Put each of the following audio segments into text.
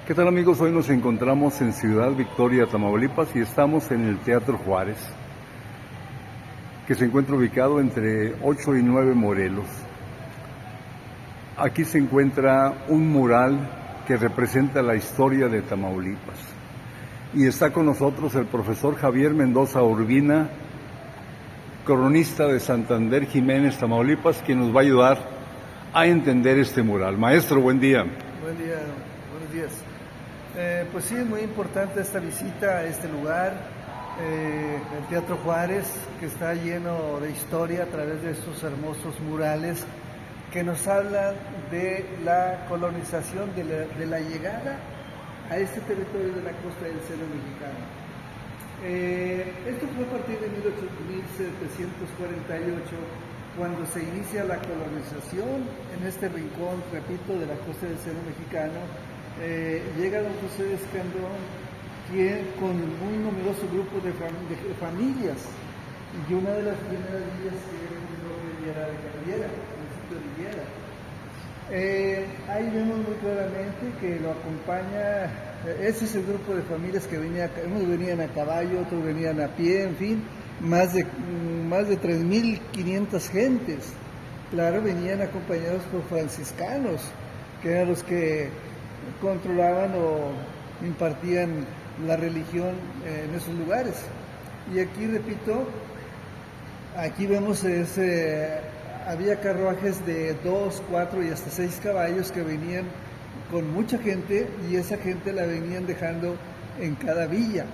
¿Qué tal, amigos? Hoy nos encontramos en Ciudad Victoria, Tamaulipas, y estamos en el Teatro Juárez, que se encuentra ubicado entre 8 y 9 Morelos. Aquí se encuentra un mural que representa la historia de Tamaulipas. Y está con nosotros el profesor Javier Mendoza Urbina, cronista de Santander Jiménez, Tamaulipas, quien nos va a ayudar a entender este mural. Maestro, buen día. Buen día, buenos días. Pues sí, es muy importante esta visita a este lugar, el Teatro Juárez, que está lleno de historia a través de estos hermosos murales que nos hablan de la colonización, de la llegada a este territorio de la costa del Seno mexicano. Esto fue a partir de 1748, cuando se inicia la colonización en este rincón, repito, de la costa del Seno mexicano. Llega don José de Escandón, quien con un muy numeroso grupo de familias, y una de las primeras villas que era de Cabrera, el municipio de Villera. Ahí vemos muy claramente que lo acompaña, ese es el grupo de familias que unos venían a caballo, otros venían a pie, en fin, más de 3.500 gentes. Claro, venían acompañados por franciscanos, que eran los que controlaban o impartían la religión en esos lugares. Y aquí, repito, aquí vemos había carruajes de 2, 4 y hasta 6 caballos que venían con mucha gente, y esa gente la venían dejando en cada villa.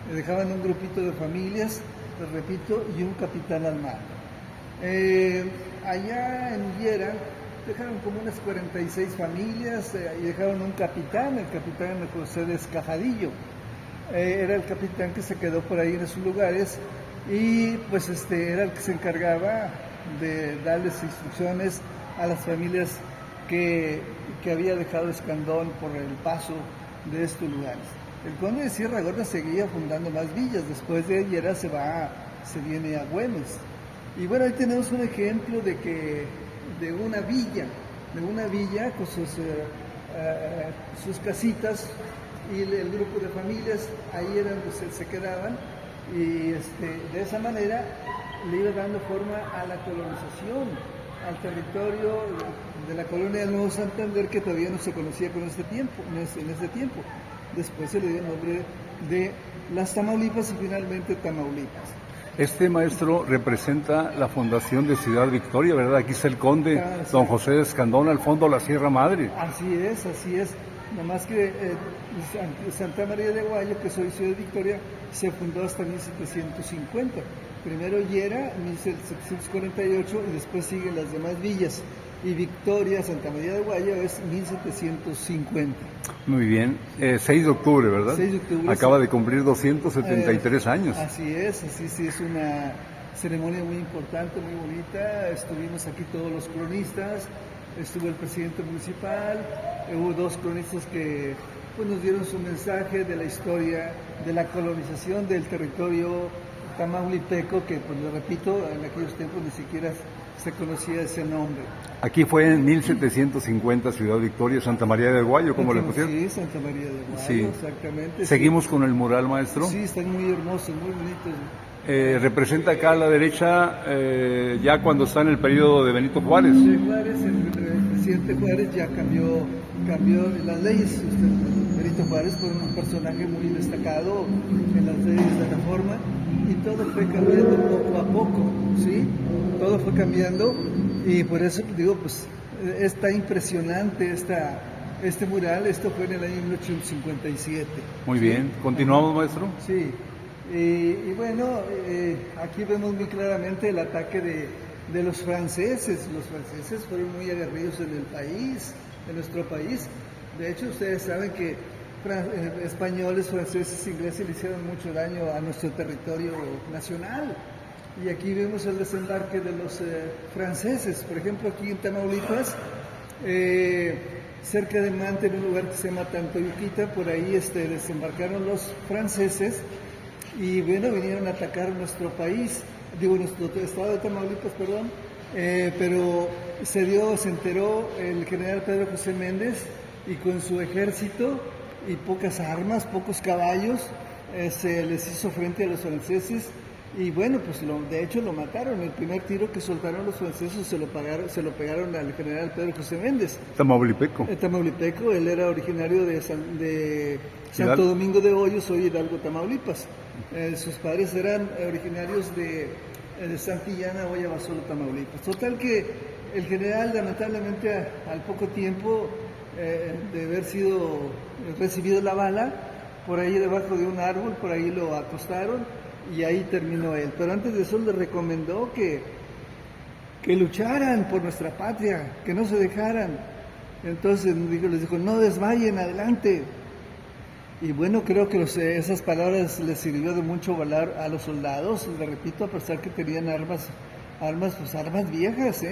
Le dejaban un grupito de familias, les repito, y un capitán al mando. Allá en Villera dejaron como unas 46 familias y dejaron un capitán, el capitán José de Escajadillo. Era el capitán que se quedó por ahí en esos lugares, y pues era el que se encargaba de darles instrucciones a las familias que había dejado Escandón por el paso de estos lugares. El conde de Sierra Gorda seguía fundando más villas. Después de Villera se viene a Güemes. Y bueno, ahí tenemos un ejemplo de una villa con sus casitas, y el grupo de familias ahí era donde se quedaban, y de esa manera le iba dando forma a la colonización, al territorio de la colonia del Nuevo Santander, que todavía no se conocía en ese tiempo. Después se le dio el nombre de las Tamaulipas y finalmente Tamaulipas. Este, maestro, representa la fundación de Ciudad Victoria, ¿verdad? Aquí está el conde, don José de Escandón, al fondo la Sierra Madre. Así es. Nomás que Santa María de Aguayo, que soy Ciudad Victoria, se fundó hasta 1750. Primero Villera, 1748, y después siguen las demás villas. Y Victoria, Santa María de Aguayo, es 1750. Muy bien. 6 de octubre, ¿verdad? 6 de octubre. Acaba de cumplir 273 años. Así es, es una ceremonia muy importante, muy bonita. Estuvimos aquí todos los cronistas, estuvo el presidente municipal, hubo 2 cronistas que pues, nos dieron su mensaje de la historia de la colonización del territorio tamaulipeco, que pues lo repito, en aquellos tiempos ni siquiera se conocía ese nombre. Aquí fue en 1750 Ciudad Victoria, Santa María de Aguayo, ¿cómo le pusieron? Sí, Santa María de Aguayo, sí. Exactamente. ¿Seguimos con el mural, maestro? Sí, están muy hermosos, muy bonitos. Representa acá a la derecha, ya cuando está en el periodo de Benito Juárez. Sí, Juárez, el presidente Juárez ya cambió las leyes. Benito Juárez fue un personaje muy destacado en las leyes de reforma, y todo fue cambiando poco a poco, ¿sí? Todo fue cambiando, y por eso digo, pues, está impresionante este mural. Esto fue en el año 1857. Muy bien, ¿continuamos, maestro? Sí. Y bueno, aquí vemos muy claramente el ataque de los franceses. Los franceses fueron muy aguerridos en el país, en nuestro país. De hecho, ustedes saben que españoles, franceses, ingleses le hicieron mucho daño a nuestro territorio nacional. Y aquí vemos el desembarque de los franceses. Por ejemplo, aquí en Tamaulipas, cerca de Mante, en un lugar que se llama Tantoyuquita, por ahí desembarcaron los franceses. Y bueno, vinieron a atacar nuestro país, nuestro estado de Tamaulipas, perdón, pero se enteró el general Pedro José Méndez, y con su ejército y pocas armas, pocos caballos, se les hizo frente a los franceses y bueno, pues de hecho lo mataron. El primer tiro que soltaron los franceses se lo pegaron al general Pedro José Méndez. Tamaulipeco. Tamaulipeco, él era originario de Santo Domingo de Hoyos, hoy Hidalgo, Tamaulipas. Sus padres eran originarios de Santillana, hoy Abasolo, Tamaulipas. Total que el general, lamentablemente, al poco tiempo de haber sido recibido la bala, por ahí debajo de un árbol, por ahí lo acostaron y ahí terminó él. Pero antes de eso le recomendó que lucharan por nuestra patria, que no se dejaran. Entonces les dijo, no desmayen, adelante. Y bueno, creo que esas palabras les sirvió de mucho valor a los soldados, les repito, a pesar que tenían armas viejas,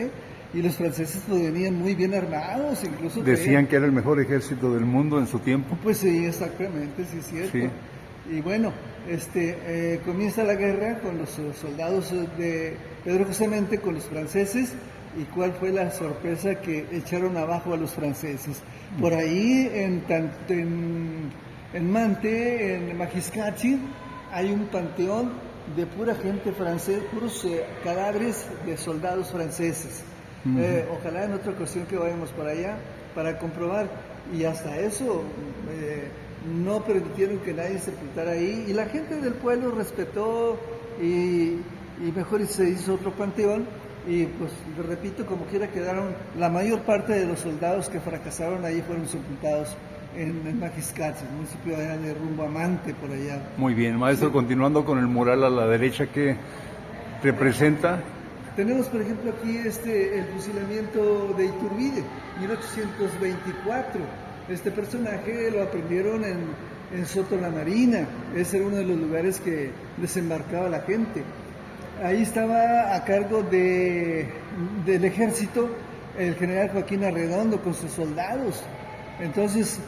y los franceses pues venían muy bien armados, incluso decían que era el mejor ejército del mundo en su tiempo. Pues sí, exactamente, sí es cierto. Sí. Y bueno, comienza la guerra con los soldados de Pedro José Méndez con los franceses. ¿Y cuál fue la sorpresa? Que echaron abajo a los franceses. Por ahí en Mante, en Majiscachi, hay un panteón de pura gente francesa, puros cadáveres de soldados franceses. Ojalá en otra ocasión que vayamos por allá para comprobar. Y hasta eso no permitieron que nadie sepultara ahí. Y la gente del pueblo respetó y mejor se hizo otro panteón. Y pues repito, como quiera quedaron, la mayor parte de los soldados que fracasaron ahí fueron sepultados en Majiscachi, el municipio de rumbo a Mante, por allá. Muy bien, maestro, sí. Continuando con el mural a la derecha, ¿qué representa? Tenemos, por ejemplo, aquí el fusilamiento de Iturbide, 1824. Este personaje lo aprendieron en Soto la Marina. Ese era uno de los lugares que desembarcaba la gente. Ahí estaba a cargo del ejército el general Joaquín Arredondo con sus soldados. Entonces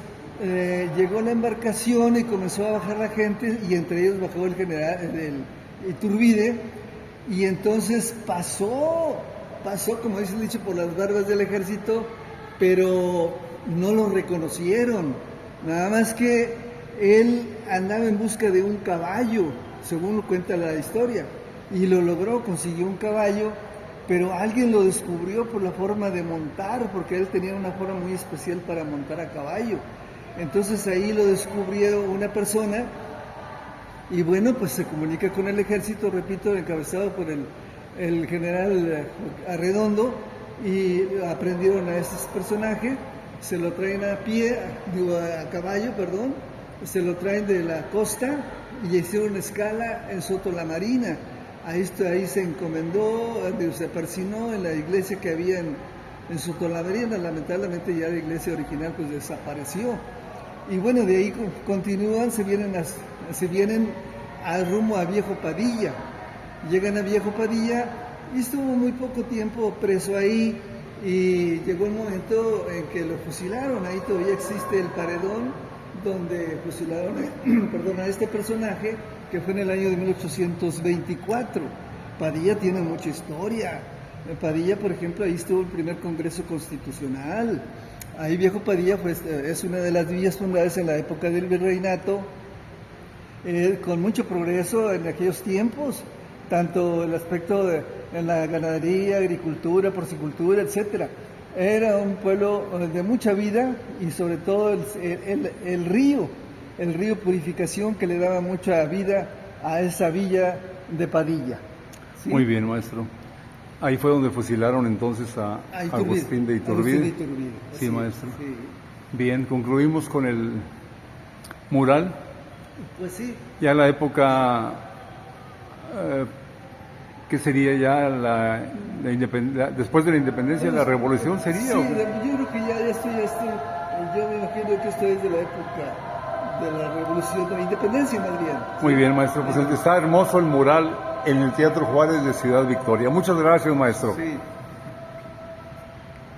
llegó la embarcación y comenzó a bajar la gente, y entre ellos bajó el general Iturbide, y entonces pasó, como dice el dicho, por las barbas del ejército, pero no lo reconocieron. Nada más que él andaba en busca de un caballo, según lo cuenta la historia. Y lo logró, consiguió un caballo, pero alguien lo descubrió por la forma de montar, porque él tenía una forma muy especial para montar a caballo. Entonces ahí lo descubrió una persona, y bueno, pues se comunica con el ejército, repito, encabezado por el general Arredondo, y aprendieron a este personaje, se lo traen a caballo, se lo traen de la costa, y hicieron escala en Soto la Marina. Ahí se encomendó, se persinó en la iglesia que había en Soto la Marina. Lamentablemente ya la iglesia original pues desapareció. Y bueno, de ahí continúan, se vienen al rumbo a Viejo Padilla. Llegan a Viejo Padilla y estuvo muy poco tiempo preso ahí, y llegó el momento en que lo fusilaron. Ahí todavía existe el paredón donde fusilaron a este personaje, que fue en el año de 1824. Padilla tiene mucha historia. Padilla, por ejemplo, ahí estuvo el primer Congreso Constitucional. Ahí Viejo Padilla es una de las villas fundadas en la época del virreinato, con mucho progreso en aquellos tiempos, tanto el aspecto en la ganadería, agricultura, porcicultura, etcétera. Era un pueblo de mucha vida, y sobre todo el río Purificación, que le daba mucha vida a esa villa de Padilla. ¿Sí? Muy bien, maestro. Ahí fue donde fusilaron entonces a Agustín de Iturbide. Sí, maestro. Sí. Bien, concluimos con el mural. Pues sí. Ya la época, ¿qué sería ya la después de la independencia, la revolución sería? Sí, yo creo que ya estoy, yo me imagino que esto es de la época de la revolución, de la independencia más bien. Muy bien, maestro, pues está hermoso el mural en el Teatro Juárez de Ciudad Victoria. Muchas gracias, maestro. Sí.